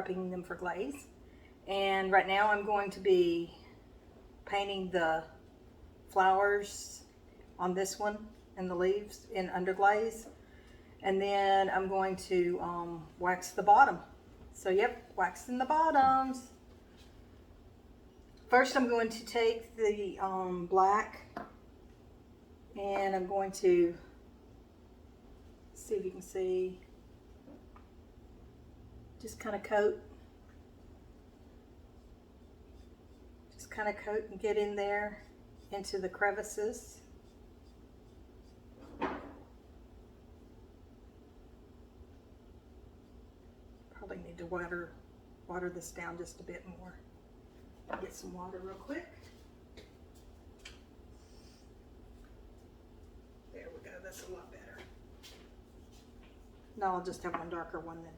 prepping them for glaze. And right now I'm going to be painting the flowers on this one and the leaves in underglaze. And then I'm going to wax the bottom. So yep, waxing the bottoms. First I'm going to take the black and I'm going to see if you can see, just kind of coat and get in there into the crevices. Probably need to water this down just a bit more. Get some water real quick. There we go, that's a lot better. Now I'll just have one darker one then.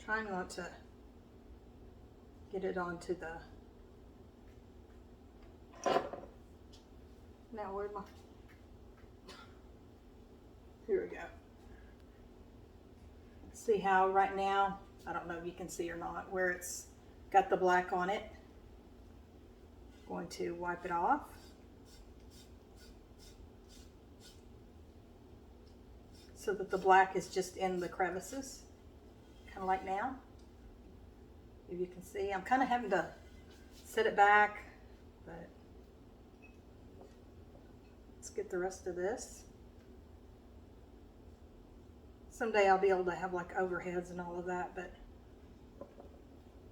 Trying not to get it onto the, now where's my, here we go. See how right now, I don't know if you can see or not, where it's got the black on it. Going to wipe it off. So that the black is just in the crevices, kind of like now. If you can see, I'm kind of having to set it back, but let's get the rest of this. Someday I'll be able to have like overheads and all of that, but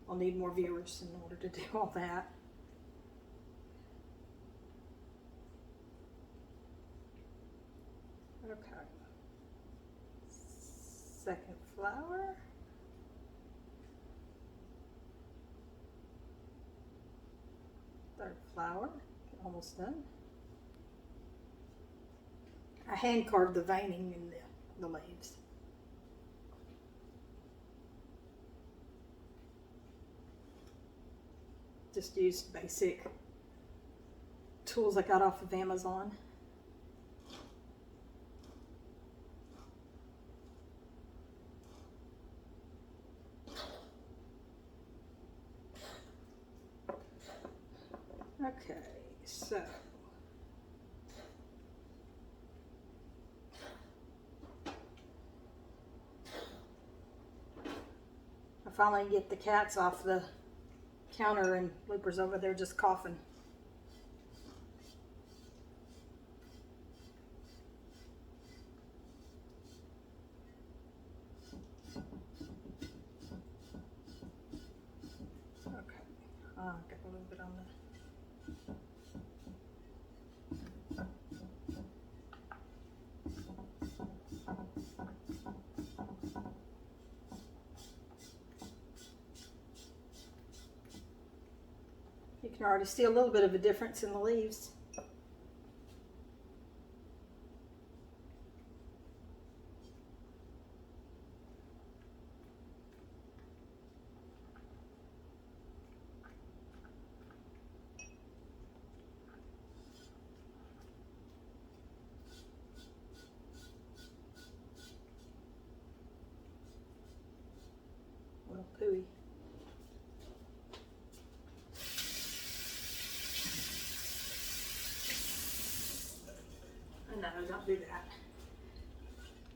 I'll need more viewers in order to do all that. Okay. Second flower. Third flower, almost done. I hand carved the veining in the leaves. Just used basic tools I got off of Amazon. Okay, so I finally get the cats off the counter and Looper's over there just coughing. Okay, got a little bit on the You can already see a little bit of a difference in the leaves. Little pooey. No, don't do that.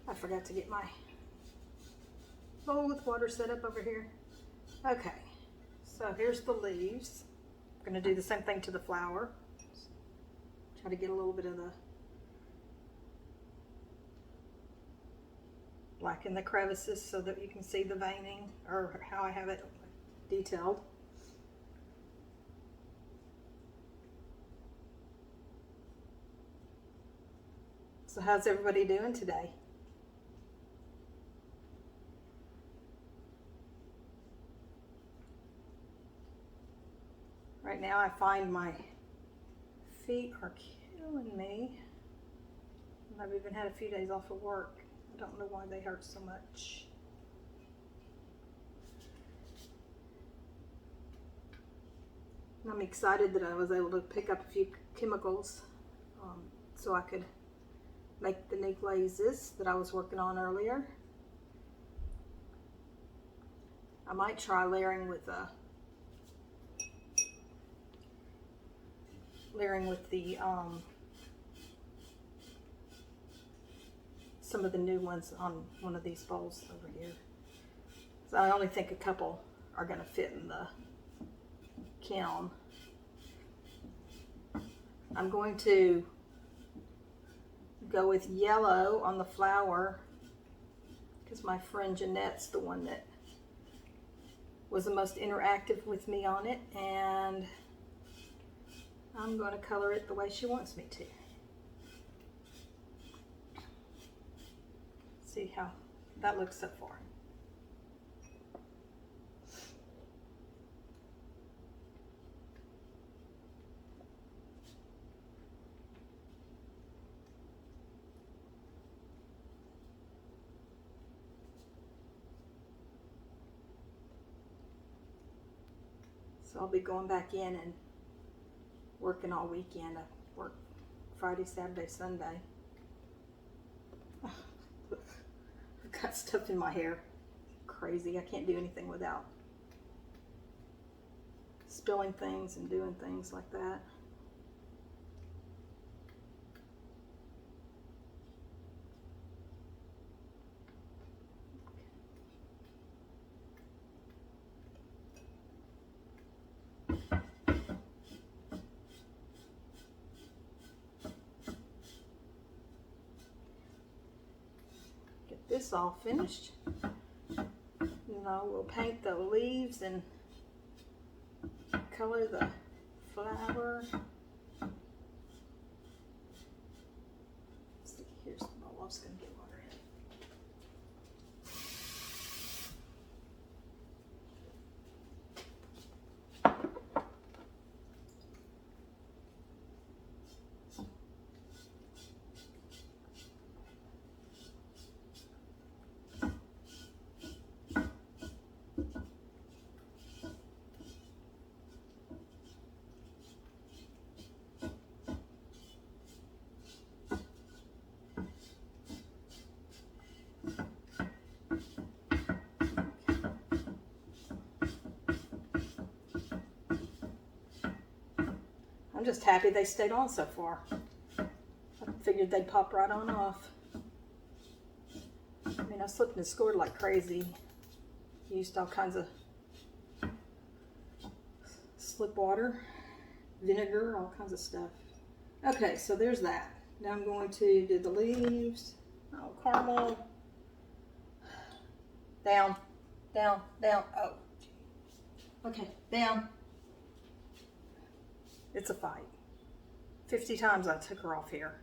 I forgot to get my bowl with water set up over here. Okay, so here's the leaves. I'm going to do the same thing to the flower. Try to get a little bit of the black in the crevices so that you can see the veining, or how I have it detailed. So how's everybody doing today? Right now I find my feet are killing me. And I've even had a few days off of work. I don't know why they hurt so much. And I'm excited that I was able to pick up a few chemicals so I could make the new glazes that I was working on earlier. I might try layering with the some of the new ones on one of these bowls over here. So I only think a couple are going to fit in the kiln. I'm going to go with yellow on the flower because my friend Jeanette's the one that was the most interactive with me on it, and I'm going to color it the way she wants me to. See how that looks so far. So I'll be going back in and working all weekend. I work Friday, Saturday, Sunday. I've got stuff in my hair. Crazy. I can't do anything without spilling things and doing things like that. This all finished. We'll paint the leaves and color the flower. Let's see, here's the bowl. I'm just going to get water in it. I'm just happy they stayed on so far. I figured they'd pop right on off. I mean, I slipped and scored like crazy. Used all kinds of slip water, vinegar, all kinds of stuff. Okay, so there's that. Now I'm going to do the leaves. Oh, caramel. Down, down, down. Oh, okay, down. It's a fight. 50 times I took her off here.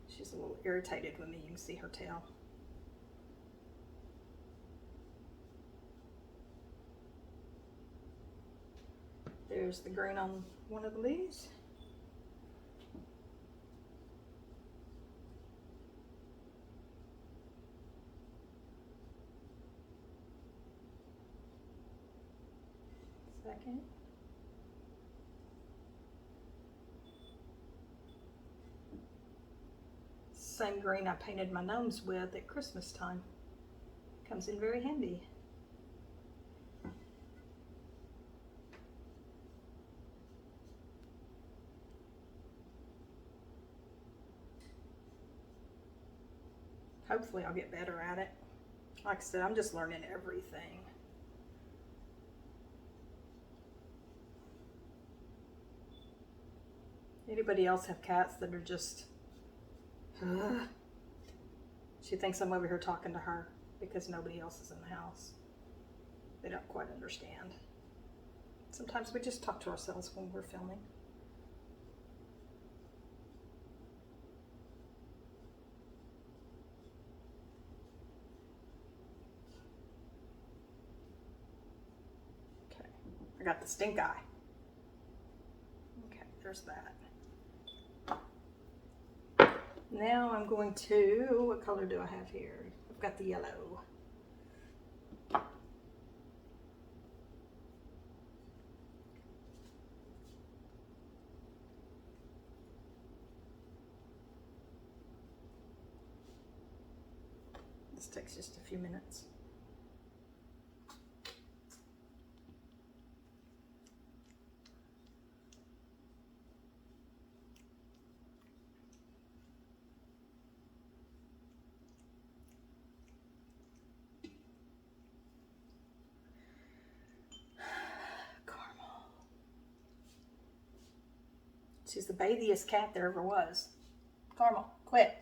She's a little irritated with me. You can see her tail. There's the green on one of the leaves. Second. Same green I painted my gnomes with at Christmas time. Comes in very handy. Hopefully I'll get better at it. Like I said, I'm just learning everything. Anybody else have cats that are just... She thinks I'm over here talking to her because nobody else is in the house. They don't quite understand. Sometimes we just talk to ourselves when we're filming. Okay, I got the stink eye. Okay, there's that. Now I'm going to, what color do I have here? I've got the yellow. This takes just a few minutes. She's the bathiest cat there ever was. Carmel, quit.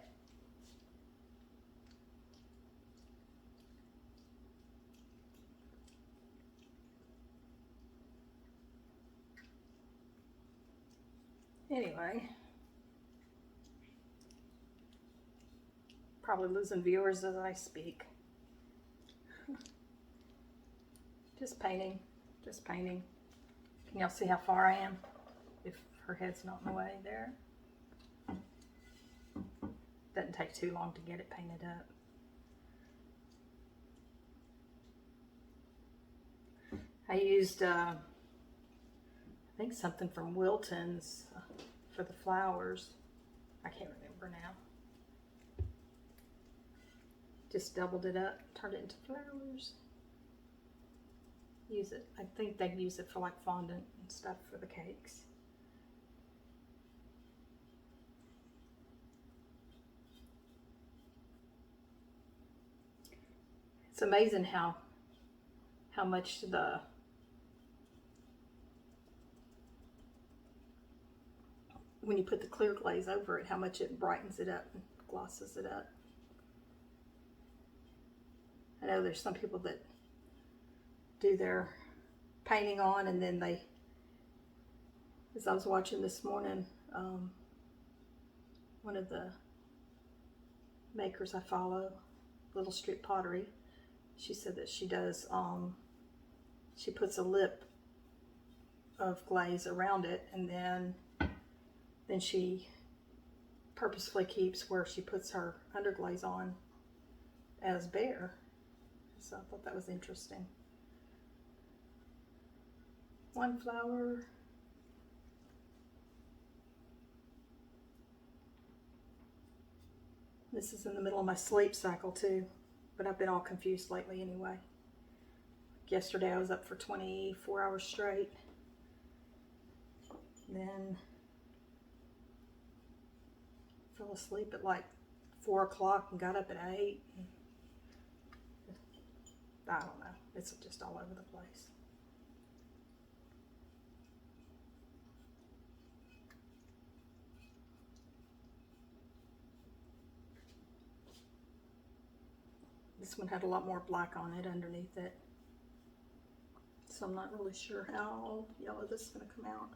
Anyway, probably losing viewers as I speak. Just painting, just painting. Can y'all see how far I am? If her head's not in the way there. Doesn't take too long to get it painted up. I used, I think something from Wilton's for the flowers. I can't remember now. Just doubled it up, turned it into flowers. Use it. I think they use it for like fondant and stuff for the cakes. It's amazing how much when you put the clear glaze over it, how much it brightens it up and glosses it up. I know there's some people that do their painting on and then they, as I was watching this morning, one of the makers I follow, Little Street Pottery, she said that she does, she puts a lip of glaze around it, and then she purposefully keeps where she puts her underglaze on as bare. So I thought that was interesting. One flower. This is in the middle of my sleep cycle too, but I've been all confused lately anyway. Yesterday I was up for 24 hours straight. Then fell asleep at like 4 o'clock and got up at 8. I don't know. It's just all over the place. This one had a lot more black on it underneath it. So I'm not really sure how yellow this is going to come out.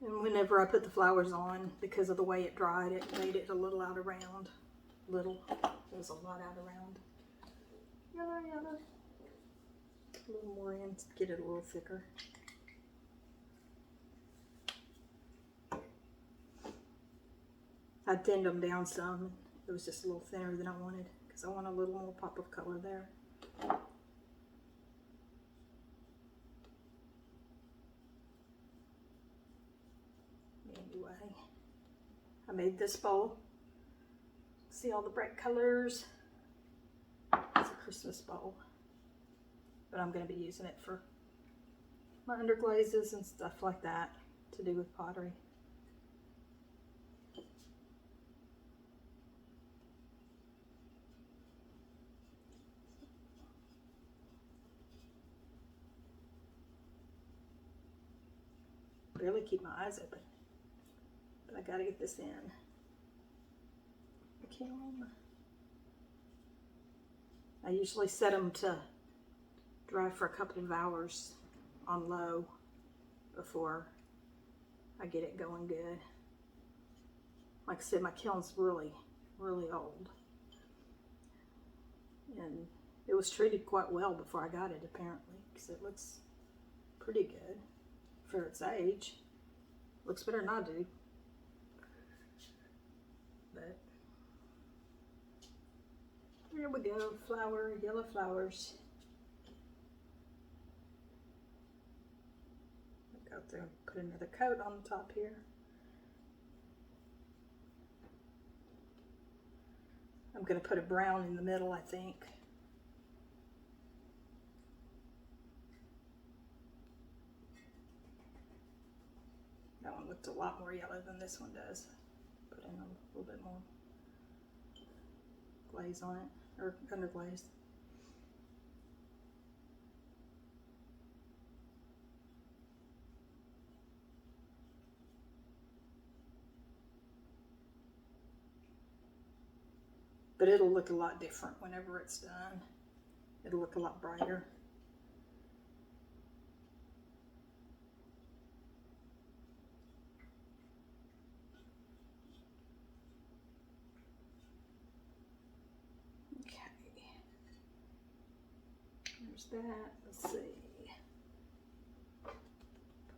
And whenever I put the flowers on, because of the way it dried, it made it a little out around. It was a lot out around. Yellow. A little more in to get it a little thicker. I thinned them down some. It was just a little thinner than I wanted because I want a little more pop of color there. Anyway, I made this bowl. See all the bright colors? It's a Christmas bowl, but I'm going to be using it for my underglazes and stuff like that to do with pottery. Barely keep my eyes open, but I gotta get this in the kiln. I usually set them to dry for a couple of hours on low before I get it going good. Like I said, my kiln's really old, and it was treated quite well before I got it, apparently, because it looks pretty good for its age. Looks better than I do. But here we go, yellow flowers. Go through and put another coat on the top here. I'm going to put a brown in the middle, I think. That one looked a lot more yellow than this one does. Put in a little bit more glaze on it, or underglaze. But it'll look a lot different whenever it's done. It'll look a lot brighter. Okay. There's that. Let's see. Put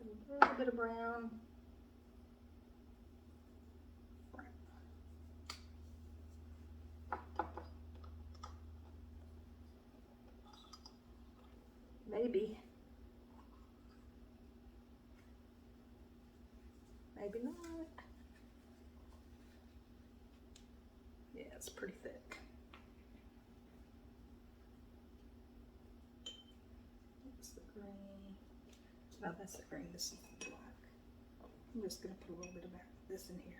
a little bit of brown. Maybe. Maybe not. Yeah, it's pretty thick. That's the green. No, that's the green. This is the black. I'm just going to put a little bit of this in here.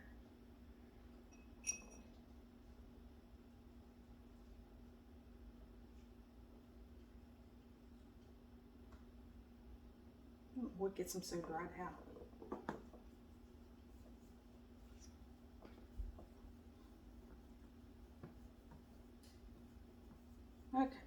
What gets them so dried out? Okay.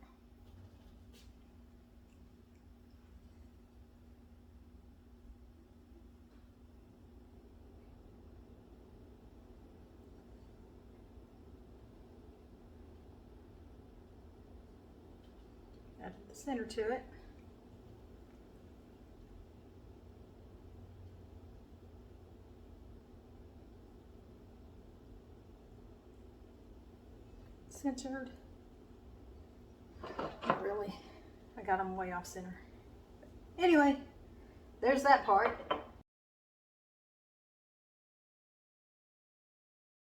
Add the center to it. Centered. Not really. I got them way off center. Anyway, there's that part.